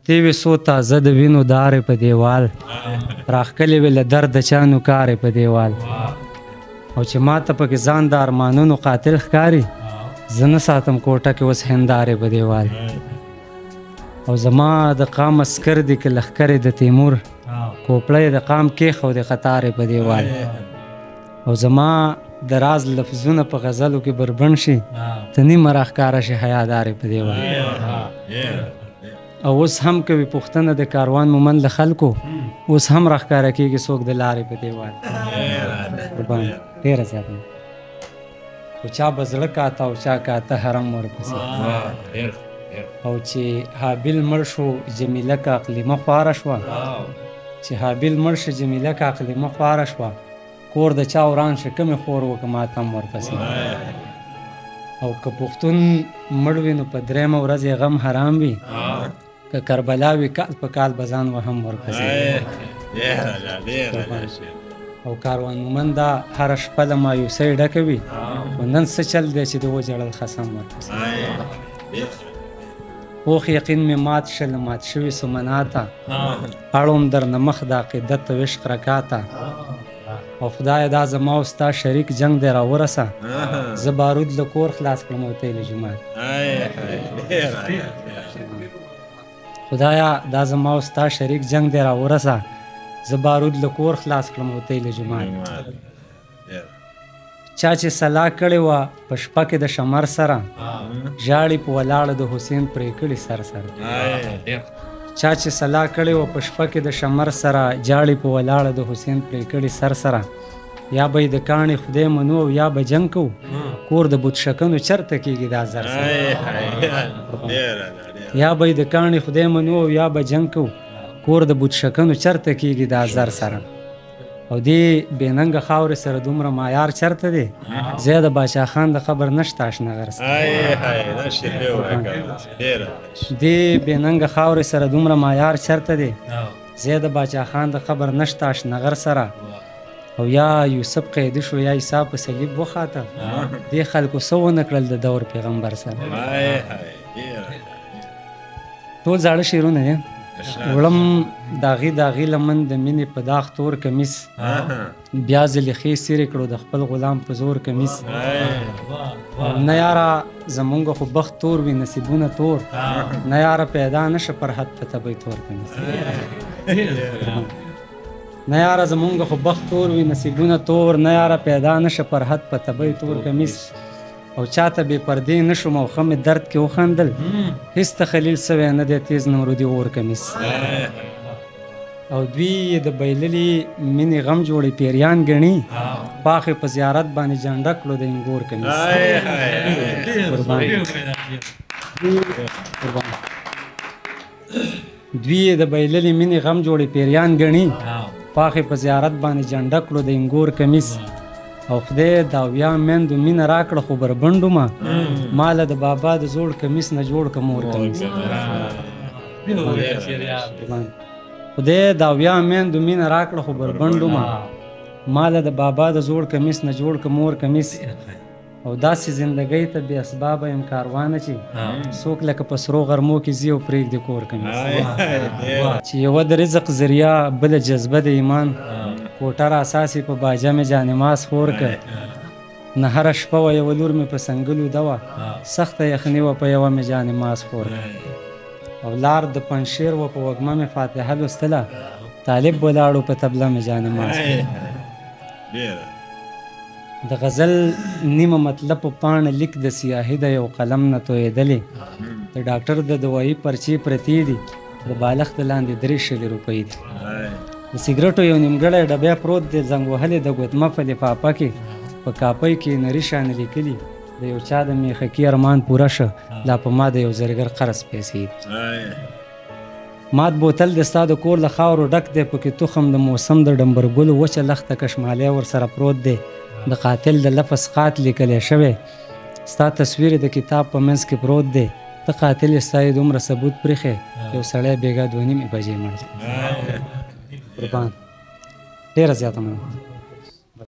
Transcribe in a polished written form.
تیوې څو تازه د وینو دارې په دیوال راښکلې وې له درده چا نوکارې په دیوال او چې ما ته پکې ځان د ارمانونو قاتل ښکاري زه نه ساتم کوټه کې اوس هندارې په دیوال او زما د قام عسکر دي که لښکرې د تیمور کوپړی د قام کېښودې قطارې په دیوال او زما د راز لفظونه په غزلو کې بربند شي ته نیمه راښکاره شي حیادارې په دیوال او اوس هم کوي پوښتنه د کاروان مومند له خلکو اوس هم راښکاره کېږي څوک د لارې په دیوال ډېره زیاته خو چا به زړه کاته او چا کاته حرم ورپسې او چې حابیل مړ شو جمیله که اقلیمه خواره شوه چې حابیل مړ شو جمیله که اقلیمه خواره شوه کور د چا وران شه کمې خور وکه ماتم ورپسې او که پښتون مړ وي نو په درېیمه ورځ یې غم حرام وي که کربلا وي کال په کال به ځان وهم ورپسې او کاروان مومند دا هره شپه له مایوسۍ ډکه وي خو نن څه چل دی چې د وجړل خصم ورپسې پوخ یقین مې مات شل مات شوي سمناته اړوم درنه مخ د عقیدت او عشق رکاته او خدای دا زما او ستا شریک جنگ دی راورسه زه بارود له کور خلاص کړم او ته یې له جومات خدایا دا زما او ستا شریک جنگ دی راورسه زه بارود له کور خلاص کړم او ته یې له جومات چا چې صلاح کړې وه په شپه کې د شمر سره ژاړي په ولاړه د حسین پرې کړي سر سره چا چې صلاح کړې وه په شپه کې د شمر سره جاړي په ولاړه د حسین پرې کړي سر سره یا به یې د کاڼي خدای منو او یا به جنګ کوو کور د بت شکنو چرته کېږي دا زر سره یا به یې د کاڼي خدای منو او یا به جنګ کوو کور د بت شکنو چرته کېږي دا زر سره او دې بېننګه خاورې سره دومره معیار چرته دی زه د باچا خان د قبر نشته اشنغر سره دې بېننګه خاورې سره دومره معیار چرته دی زه د باچا خان د قبر نشته اشنغر سره او یا یوسف قیدي شو یا عیسی په صلیب وخاته دې خلکو څه ونه کړل د دور پیغمبر سره ټول زاړه شعرونه دي وړم داغي داغي لمن د مینې په داغ تور کمیس بیا ځلې ښې څیرې کړو د خپل غلام په زور کمیس نه یاره زمونږ خو بخت تور وي نصیبونه تور نه یاره پیدا نشه پر حد په تبی تور کمیس نه یاره زمونږ خو بخت تور وي نصیبونه تور نه یاره پیدا نشه پر حد په تبی تور کمیس او چاته بې پردې نشوم او ښه مې درد کې وخندل هېڅ ته خلیل سوی نه دی تیز نمرودي اور کمیس او دوی یې د بایللي مینې غم جوړې پیریان ګڼي پاخې په زیارت باندې جانډه کړو د انګور کمیس دوی یې د بایللي مینې غم جوړې پیریان ګڼي پاخې په زیارت باندې جانډه کړو د انګور کمیس او خدای دا ویا میندو مینه راکړه خو بربنډو ما له د بابا د زوړ کمیس نه جوړ که مور کمیس خدای دا ویا میندو مینه راکړه خو بربنډو ما له د بابا د زوړ کمیس نه جوړ که مور کمیس او داسې زندګۍ ته بې اسبابه یم کاروانه چې څوک لکه په سرو غرمو کې ځي او پرېږدي کور کمیس چې یوه د رزق ذریعه بله جذبه د ایمان کوټه را اساسې په باجه مې جانماز خور که نه هره شپه وه یوه لور مې په سنګلو ده وه سخته یخني وه په یوه مې جانماز خور که او لار د پنشیر وه په وږمه مې فاتحه لوستله طالب ولاړو په طبله مې جانماز د غزل نیمه مطلب په پاڼه لیک د سیاهي د یو قلم نه تویېدلې د ډاکټر د دوایي پرچې پرتې دي د بالښت لاندې 300 روپۍ دي د سیګرټو یو نیمګړی ډبی پروت دی زنګ وهلې د ګوتمه په لفافه کې په کاپۍ کې نري شانې لیکلي د یو چا د میخکي ارمان پوره شه لا په ما د یو زرګر قرض پیسې دي مات بوتل د ستا د کور له خاورو ډک دی پکې تخم د موسم د ډمبرګلو وچه لخته کشمالی ورسره پروت دی د قاتل د لفظ خات لیکلی شوی ستا تصویر د کتاب په منځ کې پروت دی ته قاتل یې ستا یې دومره ثبوت پرېښی یو سړی بېګا 2:30 بجې مړ دی قربان ډېره زیاته مننه